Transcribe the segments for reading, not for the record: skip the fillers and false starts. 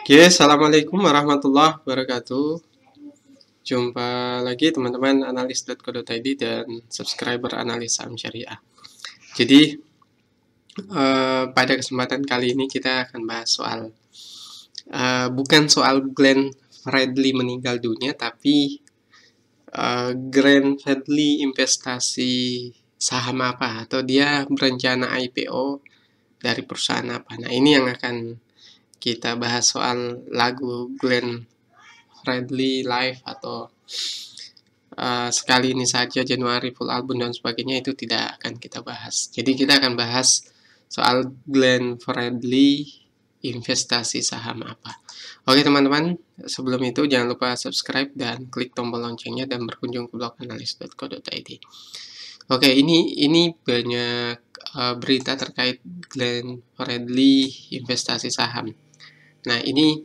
Oke, assalamualaikum warahmatullahi wabarakatuh. Jumpa lagi teman-teman analis.co.id dan subscriber analis saham syariah. Jadi pada kesempatan kali ini kita akan bahas soal bukan soal Glenn Fredly meninggal dunia, tapi Glenn Fredly investasi saham apa, atau dia berencana IPO dari perusahaan apa. Nah, ini yang akan kita bahas soal lagu Glenn Fredly Live atau sekali ini saja Januari full album dan sebagainya, itu tidak akan kita bahas. Jadi kita akan bahas soal Glenn Fredly investasi saham apa. Oke teman-teman, sebelum itu jangan lupa subscribe dan klik tombol loncengnya dan berkunjung ke blog analis.co.id. Oke, ini banyak berita terkait Glenn Fredly investasi saham. Nah, ini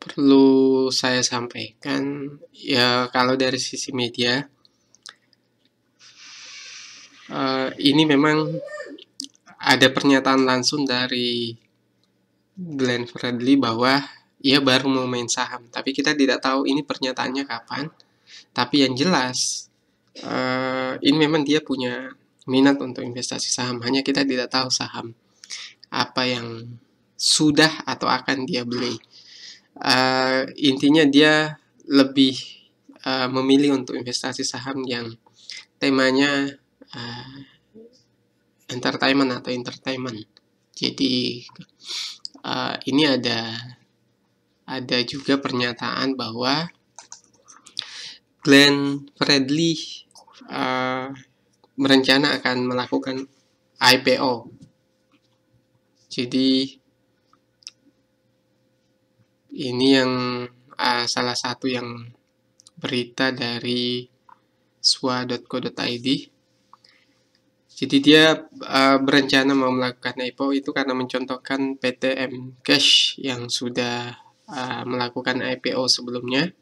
perlu saya sampaikan ya, kalau dari sisi media ini memang ada pernyataan langsung dari Glenn Fredly bahwa ia baru mau main saham, tapi kita tidak tahu ini pernyataannya kapan. Tapi yang jelas ini memang dia punya minat untuk investasi saham, hanya kita tidak tahu saham apa yang sudah atau akan dia beli. Intinya dia lebih memilih untuk investasi saham yang temanya entertainment. Jadi ini ada juga pernyataan bahwa Glenn Fredly berencana akan melakukan IPO. Jadi ini yang salah satu yang berita dari swa.co.id. Jadi dia berencana mau melakukan IPO itu karena mencontohkan PTM Cash yang sudah melakukan IPO sebelumnya.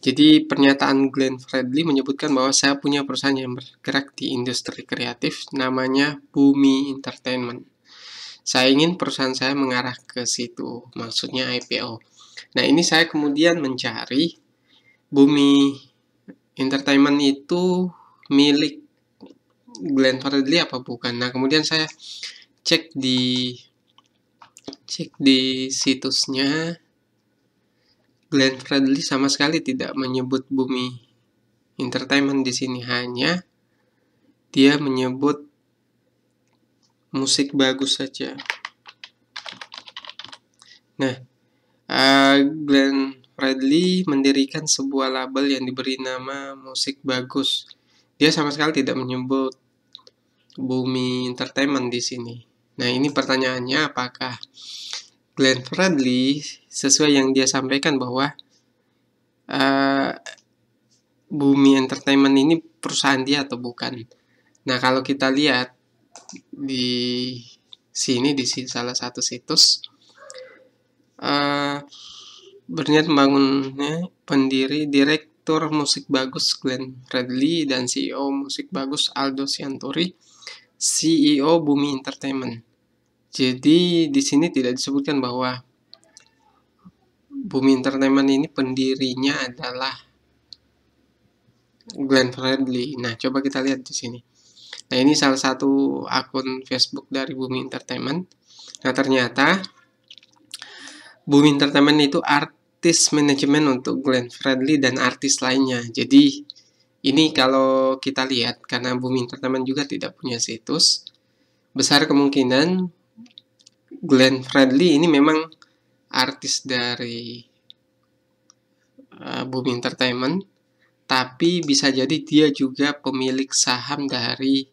Jadi pernyataan Glenn Fredly menyebutkan bahwa saya punya perusahaan yang bergerak di industri kreatif, namanya Bumi Entertainment. Saya ingin perusahaan saya mengarah ke situ, maksudnya IPO. Nah, ini saya kemudian mencari Bumi Entertainment itu milik Glenn Fredly apa bukan. Nah, kemudian saya cek di situsnya. Glenn Fredly sama sekali tidak menyebut Bumi Entertainment di sini, hanya dia menyebut Musik Bagus saja. Nah, Glenn Fredly mendirikan sebuah label yang diberi nama Musik Bagus. Dia sama sekali tidak menyebut Bumi Entertainment di sini. Nah, ini pertanyaannya, apakah Glenn Fredly sesuai yang dia sampaikan bahwa Bumi Entertainment ini perusahaan dia atau bukan. Nah, kalau kita lihat di sini, di salah satu situs, berniat membangunnya pendiri Direktur Musik Bagus Glenn Fredly dan CEO Musik Bagus Aldo Sianturi, CEO Bumi Entertainment. Jadi di sini tidak disebutkan bahwa Bumi Entertainment ini pendirinya adalah Glenn Fredly. Nah, coba kita lihat di sini. Nah, ini salah satu akun Facebook dari Bumi Entertainment. Nah, ternyata Bumi Entertainment itu artis manajemen untuk Glenn Fredly dan artis lainnya. Jadi ini kalau kita lihat, karena Bumi Entertainment juga tidak punya situs, besar kemungkinan Glenn Fredly ini memang artis dari Bumi Entertainment, tapi bisa jadi dia juga pemilik saham dari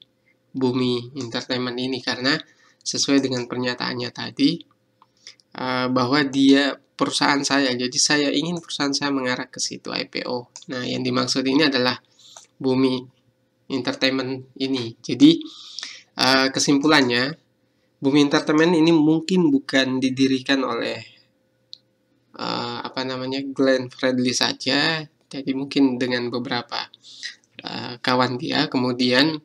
Bumi Entertainment ini, karena sesuai dengan pernyataannya tadi, bahwa dia perusahaan saya, jadi saya ingin perusahaan saya mengarah ke situ IPO. Nah, yang dimaksud ini adalah Bumi Entertainment ini. Jadi kesimpulannya, Bumi Entertainment ini mungkin bukan didirikan oleh Glenn Fredly saja, jadi mungkin dengan beberapa kawan dia, kemudian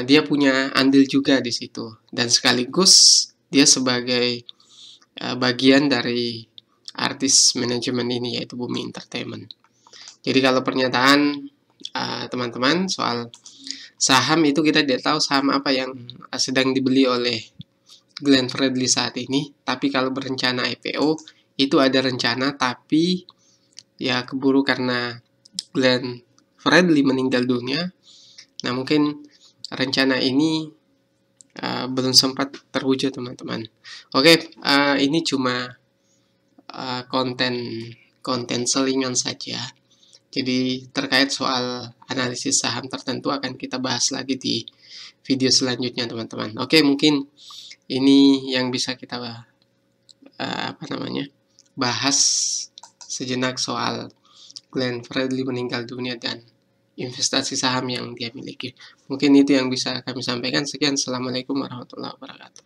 dia punya andil juga di situ, dan sekaligus dia sebagai bagian dari artis manajemen ini, yaitu Bumi Entertainment. Jadi kalau pernyataan teman-teman soal saham itu, kita tidak tahu saham apa yang sedang dibeli oleh Glenn Fredly saat ini. Tapi kalau berencana IPO, itu ada rencana, tapi ya keburu karena Glenn Fredly meninggal dunia. Nah, mungkin rencana ini belum sempat terwujud, teman-teman. Oke, ini cuma konten selingan saja. Jadi terkait soal analisis saham tertentu akan kita bahas lagi di video selanjutnya, teman-teman. Oke, mungkin ini yang bisa kita bahas sejenak soal Glenn Fredly meninggal dunia dan investasi saham yang dia miliki. Mungkin itu yang bisa kami sampaikan. Sekian, assalamualaikum warahmatullahi wabarakatuh.